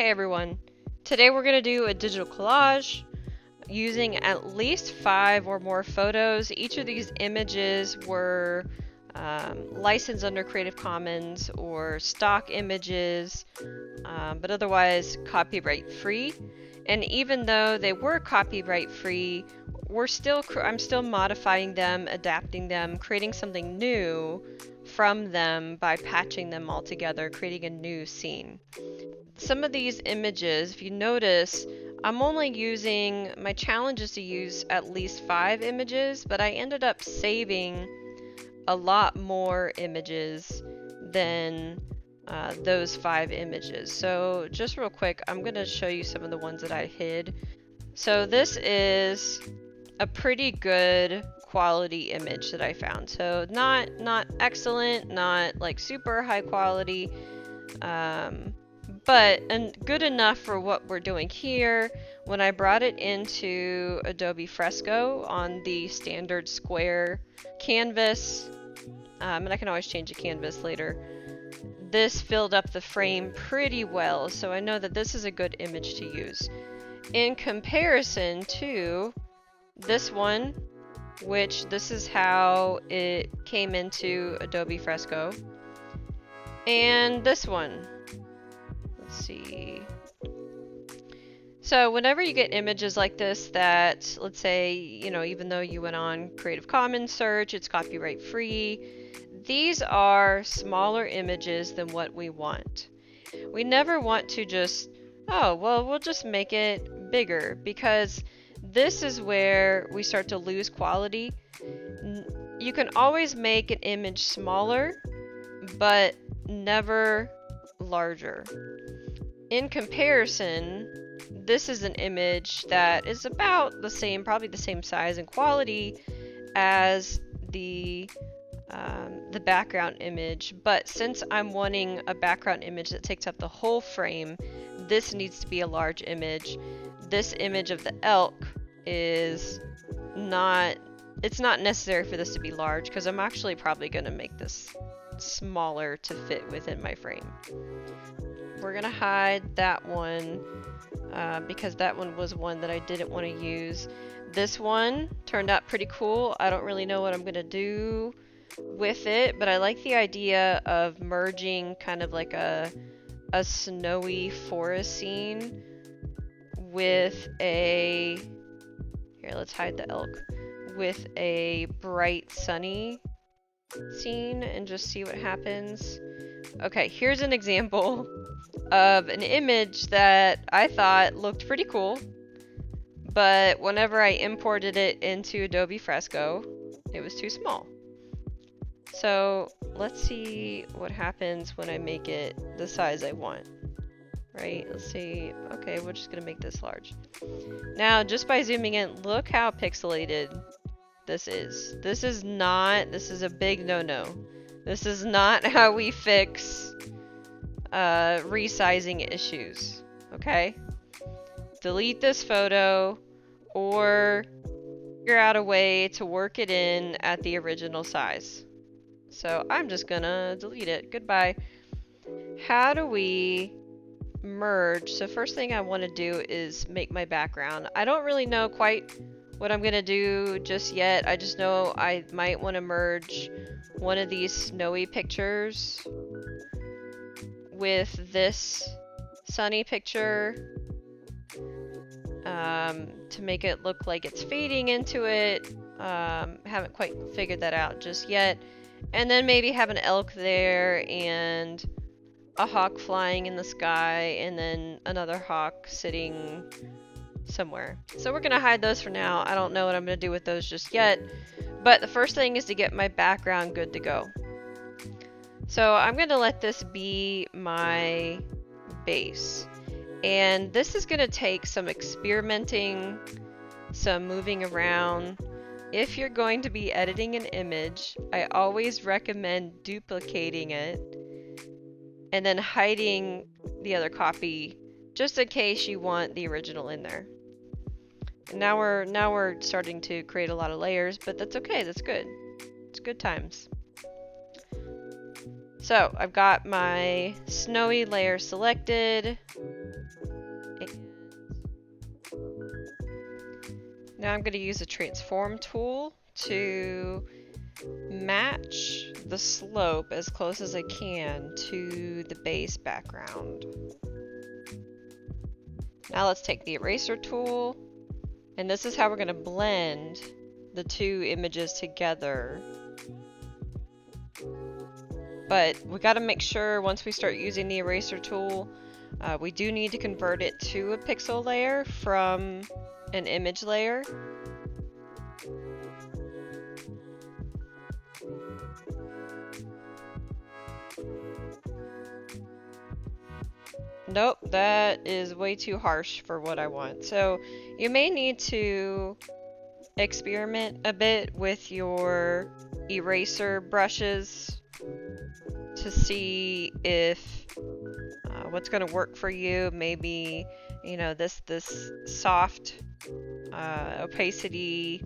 Hey everyone, today we're going to do a digital collage using at least 5 or more photos. Each of these images were licensed under Creative Commons or stock images, but otherwise copyright free. And even though they were copyright free, I'm still modifying them, adapting them, creating something new from them by patching them all together, creating a new scene. Some of these images, if you notice, I'm only using, my challenge is to use at least 5 images, but I ended up saving a lot more images than those 5 images. So just real quick, I'm going to show you some of the ones that I hid. So this is a pretty good quality image that I found. So not excellent, not like super high quality, but good enough for what we're doing here. When I brought it into Adobe Fresco on the standard square canvas, and I can always change the canvas later, this filled up the frame pretty well, so I know that this is a good image to use. In comparison to this one, which this is how it came into Adobe Fresco, and this one. Let's see. So whenever you get images like this that, let's say, you know, even though you went on Creative Commons search, it's copyright free, these are smaller images than what we want. We never want to just, oh, well, we'll just make it bigger, because this is where we start to lose quality. You can always make an image smaller, but never larger. In comparison, this is an image that is about the same, probably the same size and quality as the background image, but since I'm wanting a background image that takes up the whole frame, this needs to be a large image. This image of the elk is not, it's not necessary for this to be large, because I'm actually probably going to make this smaller to fit within my frame. We're going to hide that one because that one was one that I didn't want to use. This one turned out pretty cool. I don't really know what I'm going to do with it, but I like the idea of merging kind of like a snowy forest scene with a, here, let's hide the elk, with a bright sunny scene and just see what happens. Okay, here's an example of an image that I thought looked pretty cool, but whenever I imported it into Adobe Fresco, it was too small. So let's see what happens when I make it the size I want. Right, let's see. Okay, we're just gonna make this large. Now, just by zooming in, look how pixelated this is. This is a big no-no. This is not how we fix resizing issues, okay? Delete this photo or figure out a way to work it in at the original size. So I'm just gonna delete it. Goodbye. How do we merge? So first thing I want to do is make my background. I don't really know quite what I'm gonna do just yet. I just know I might want to merge one of these snowy pictures with this sunny picture to make it look like it's fading into it. Haven't quite figured that out just yet. And then maybe have an elk there and a hawk flying in the sky and then another hawk sitting somewhere. So we're gonna hide those for now. I don't know what I'm gonna do with those just yet, but the first thing is to get my background good to go. So I'm gonna let this be my base, and this is gonna take some experimenting, some moving around. If you're going to be editing an image, I always recommend duplicating it and then hiding the other copy just in case you want the original in there. And now we're starting to create a lot of layers, but that's okay, that's good. It's good times. So I've got my snowy layer selected. Now I'm going to use a transform tool to match the slope as close as I can to the base background. Now let's take the eraser tool, and this is how we're going to blend the two images together. But we got to make sure once we start using the eraser tool, we do need to convert it to a pixel layer from an image layer. Nope, that is way too harsh for what I want. So you may need to experiment a bit with your eraser brushes to see if what's going to work for you. Maybe, you know, this soft opacity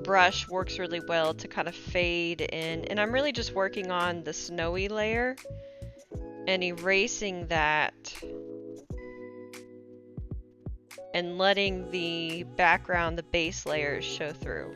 brush works really well to kind of fade in. And I'm really just working on the snowy layer and erasing that and letting the background, the base layers show through.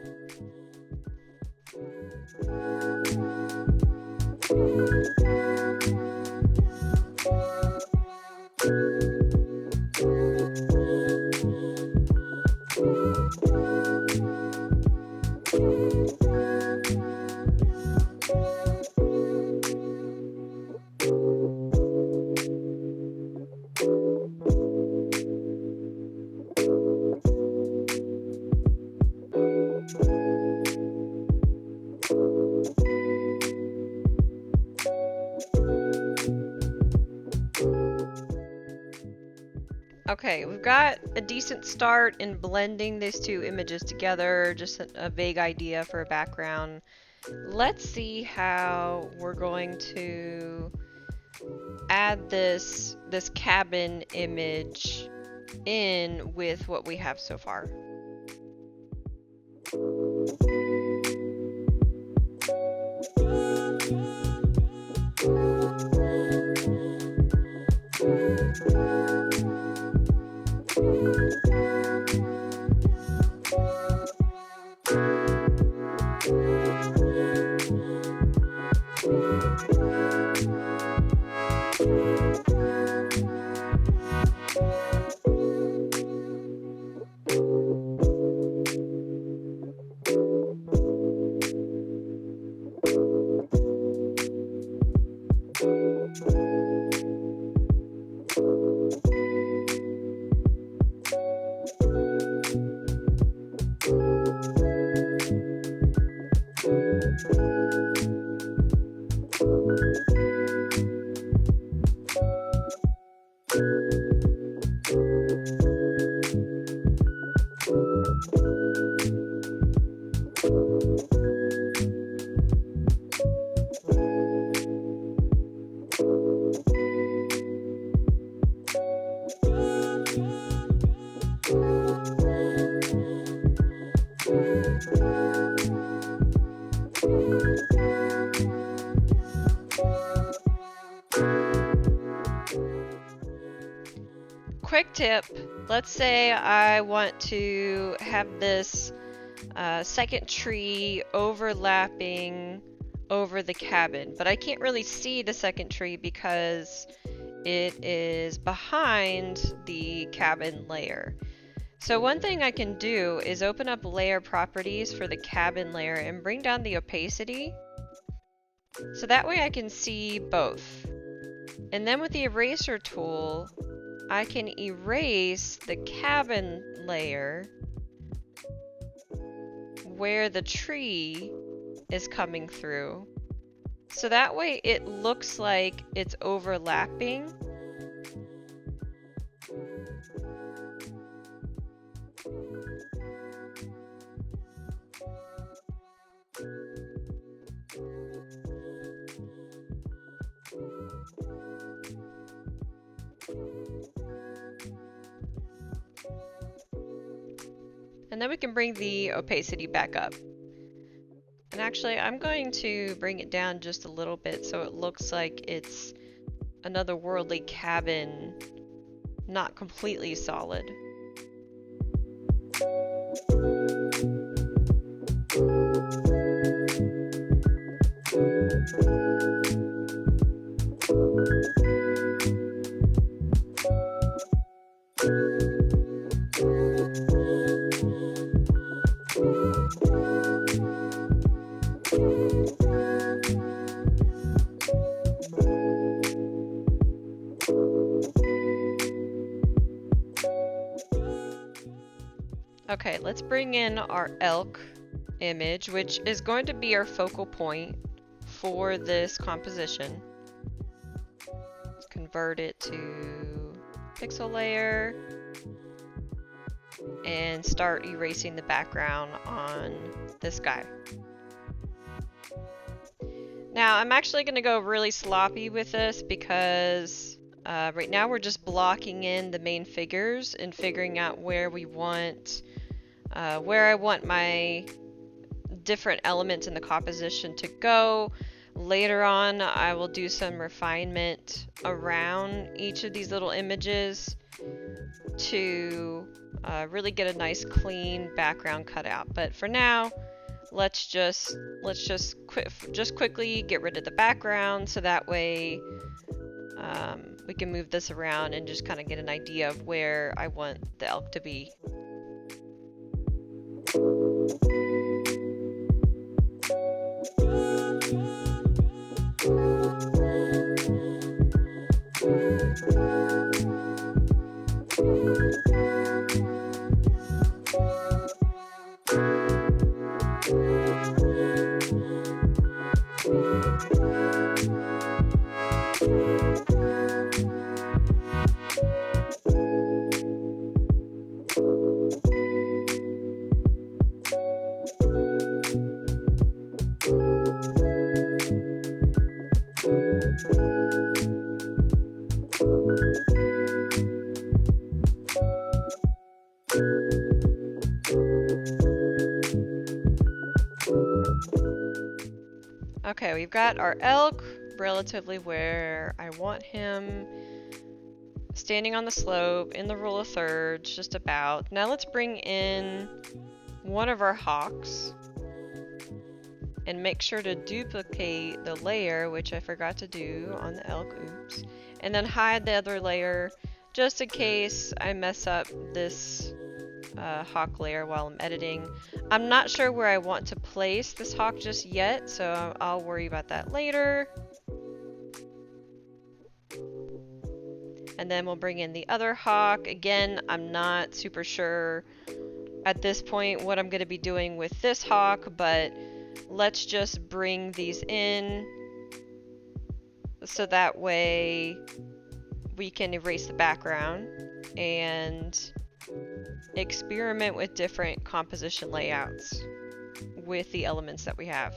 Okay, we've got a decent start in blending these two images together, just a vague idea for a background. Let's see how we're going to add this cabin image in with what we have so far. Quick tip, let's say I want to have this second tree overlapping over the cabin, but I can't really see the second tree because it is behind the cabin layer. So one thing I can do is open up layer properties for the cabin layer and bring down the opacity. So that way I can see both. And then with the eraser tool, I can erase the cabin layer where the tree is coming through. So that way it looks like it's overlapping. And then we can bring the opacity back up. And actually, I'm going to bring it down just a little bit so it looks like it's another worldly cabin, not completely solid. let's bring in our elk image, which is going to be our focal point for this composition. Let's convert it to pixel layer and start erasing the background on this guy. Now I'm actually going to go really sloppy with this because right now we're just blocking in the main figures and figuring out where we want, where I want my different elements in the composition to go. Later on, I will do some refinement around each of these little images to really get a nice clean background cutout. But for now, let's just quickly get rid of the background so that way we can move this around and just kind of get an idea of where I want the elk to be. Okay, we've got our elk relatively where I want him, standing on the slope in the rule of thirds, just about. Now let's bring in one of our hawks and make sure to duplicate the layer, which I forgot to do on the elk, oops, and then hide the other layer just in case I mess up this hawk layer while I'm editing. I'm not sure where I want to place this hawk just yet, so I'll worry about that later. And then we'll bring in the other hawk. Again, I'm not super sure at this point what I'm going to be doing with this hawk, but let's just bring these in so that way we can erase the background and experiment with different composition layouts with the elements that we have.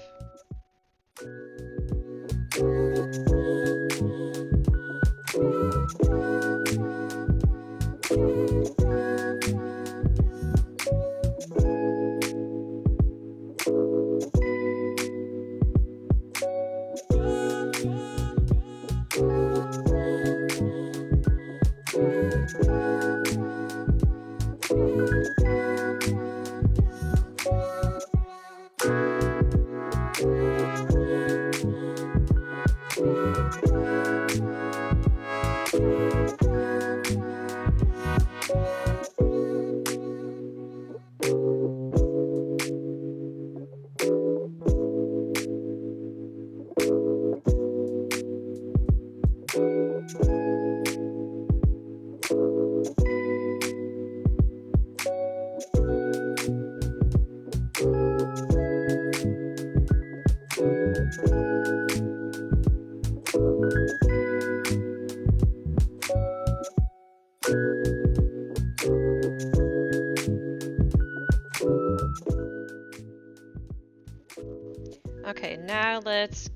Okay, now let's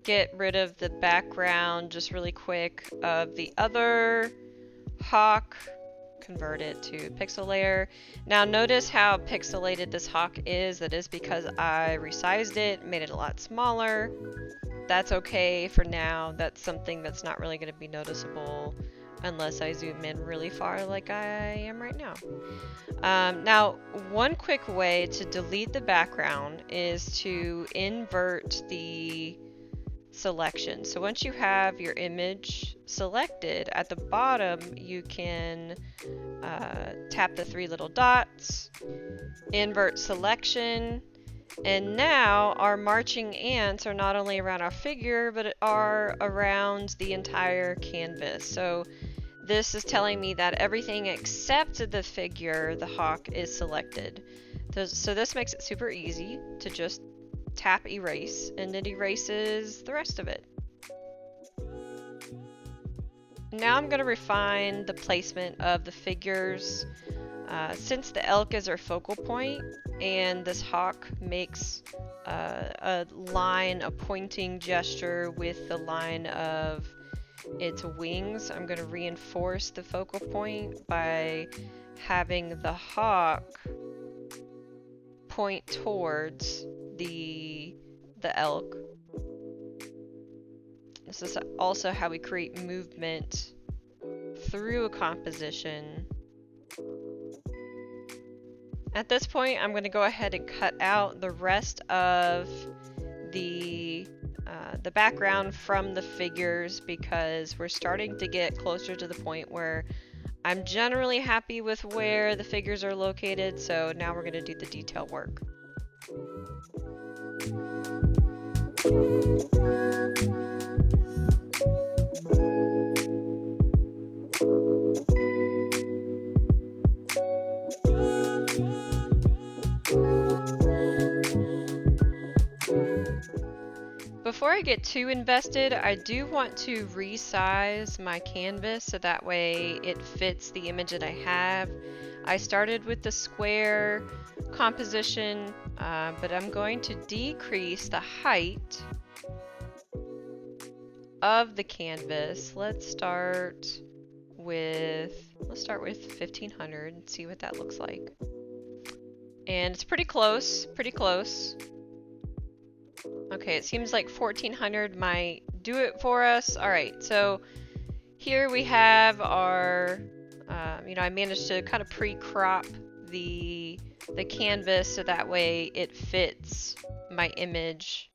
get rid of the background just really quick of the other hawk, convert it to pixel layer. Now notice how pixelated this hawk is. That is because I resized it, made it a lot smaller. That's okay for now. That's something that's not really going to be noticeable unless I zoom in really far like I am right now. Now, one quick way to delete the background is to invert the selection. So once you have your image selected, at the bottom you can tap the three little dots, invert selection, and now our marching ants are not only around our figure, but are around the entire canvas. So this is telling me that everything except the figure, the hawk, is selected. So this makes it super easy to just tap erase, and it erases the rest of it. Now I'm going to refine the placement of the figures. Since the elk is our focal point and this hawk makes a line, a pointing gesture with the line of its wings, I'm going to reinforce the focal point by having the hawk point towards the elk. This is also how we create movement through a composition. At this point, I'm going to go ahead and cut out the rest of the background from the figures, because we're starting to get closer to the point where I'm generally happy with where the figures are located. So now we're going to do the detail work. Before I get too invested, I do want to resize my canvas so that way it fits the image that I have. I started with the square composition, but I'm going to decrease the height of the canvas. Let's start with 1500 and see what that looks like. And it's pretty close, pretty close. Okay, it seems like 1400 might do it for us. All right, so here we have our, I managed to kind of pre-crop the canvas so that way it fits my image.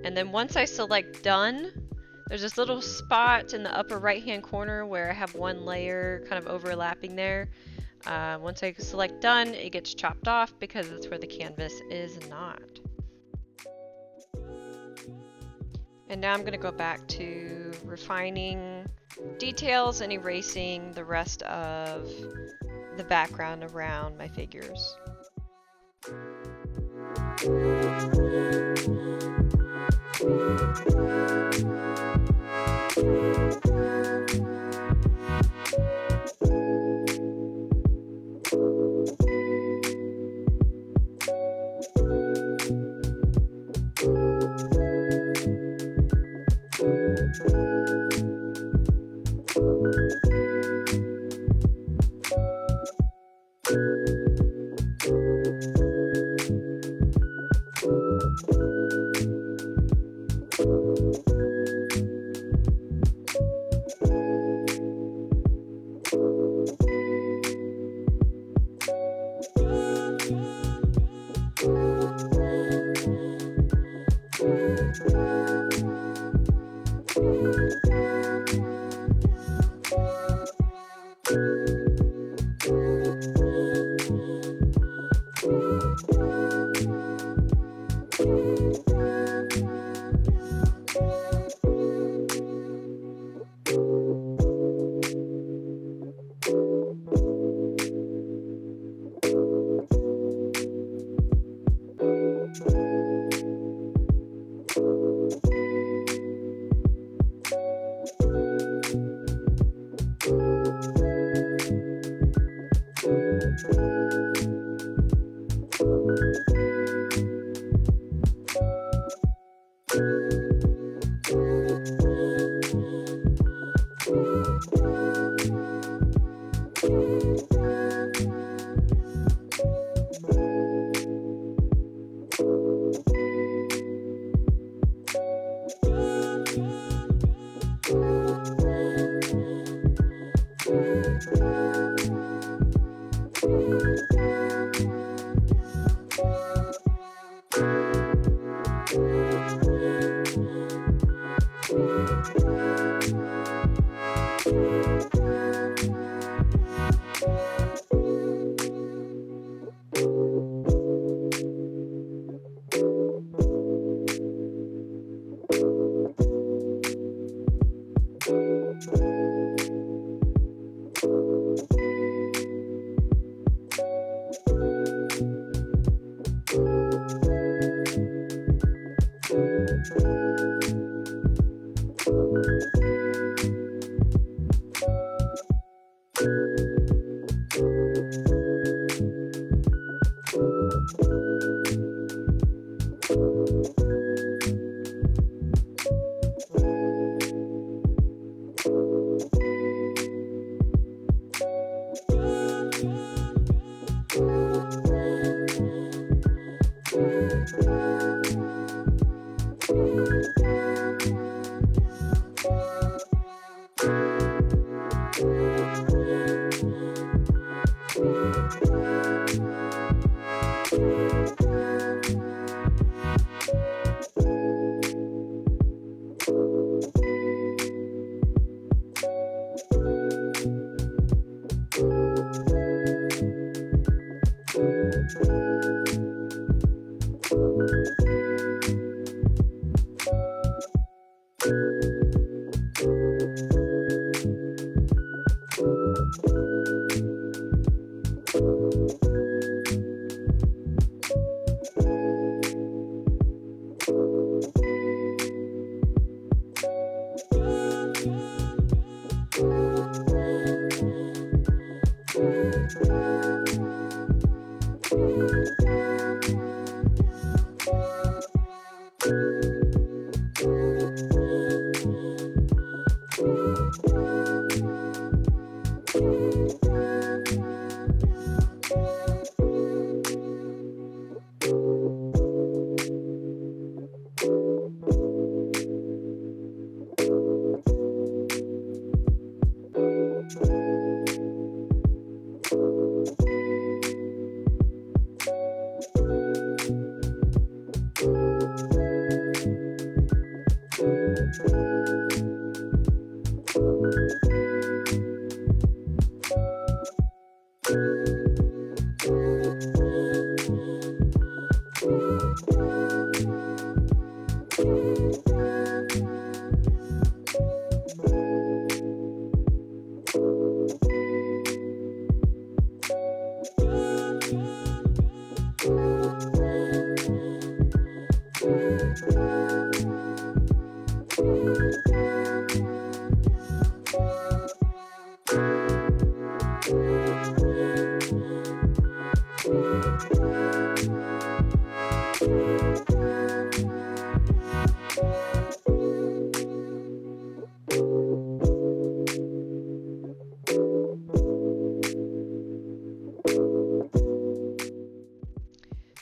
And then once I select done, there's this little spot in the upper right hand corner where I have one layer kind of overlapping there. Once I select done, it gets chopped off because that's where the canvas is not. And now I'm going to go back to refining details and erasing the rest of the background around my figures.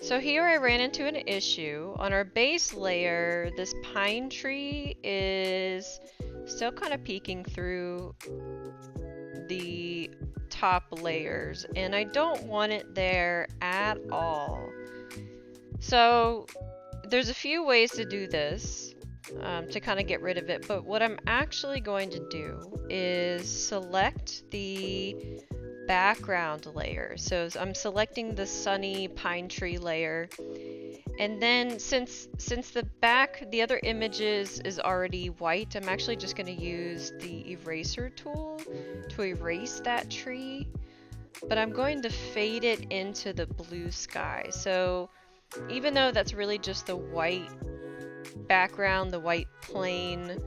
So here I ran into an issue. On our base layer, this pine tree is still kind of peeking through the top layers, and I don't want it there at all. So there's a few ways to do this to kind of get rid of it, but what I'm actually going to do is select the background layer. So I'm selecting the sunny pine tree layer, and then since the other images is already white, I'm actually just going to use the eraser tool to erase that tree, but I'm going to fade it into the blue sky. So even though that's really just the white background, the white plane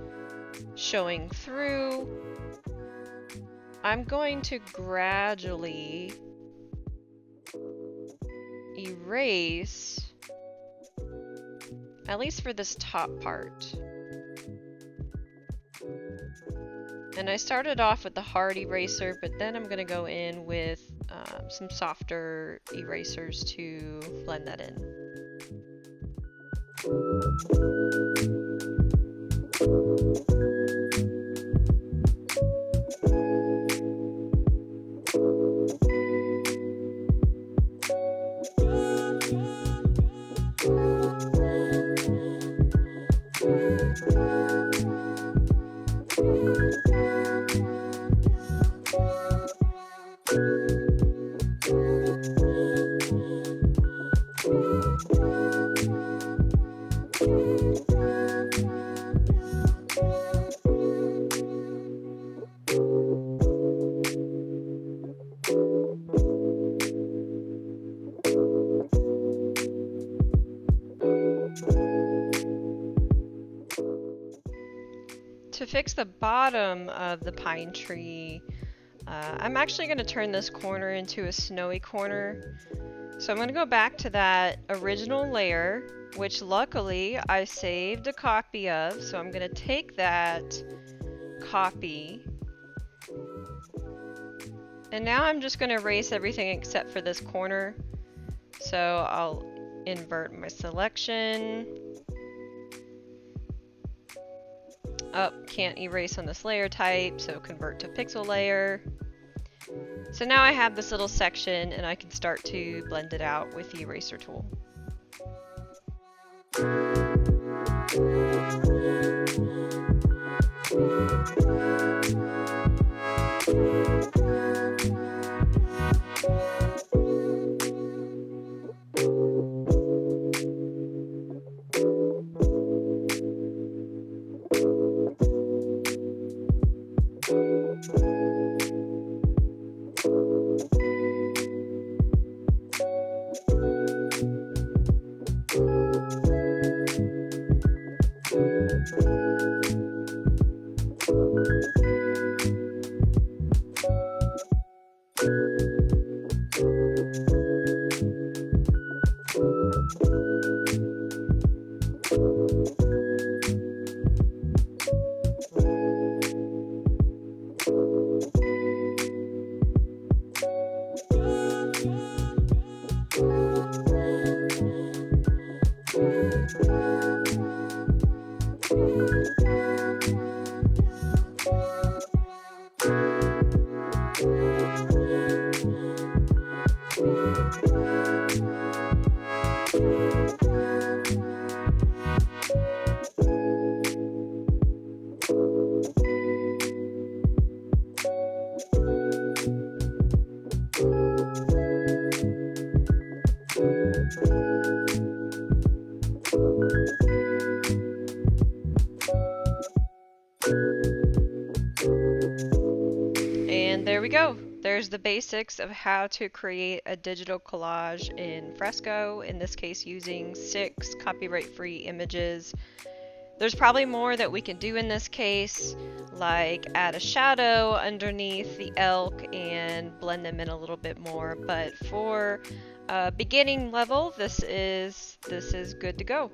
showing through, I'm going to gradually erase, at least for this top part. And I started off with the hard eraser, but then I'm going to go in with some softer erasers to blend that in. To fix the bottom of the pine tree, I'm actually going to turn this corner into a snowy corner. So I'm going to go back to that original layer, which luckily I saved a copy of. So I'm going to take that copy, and now I'm just going to erase everything except for this corner. So I'll invert my selection. Can't erase on this layer type, so convert to pixel layer. So now I have this little section, and I can start to blend it out with the eraser tool. go. There's the basics of how to create a digital collage in Fresco, in this case using 6 copyright-free images. There's probably more that we can do in this case, like add a shadow underneath the elk and blend them in a little bit more, but for beginning level, this is good to go.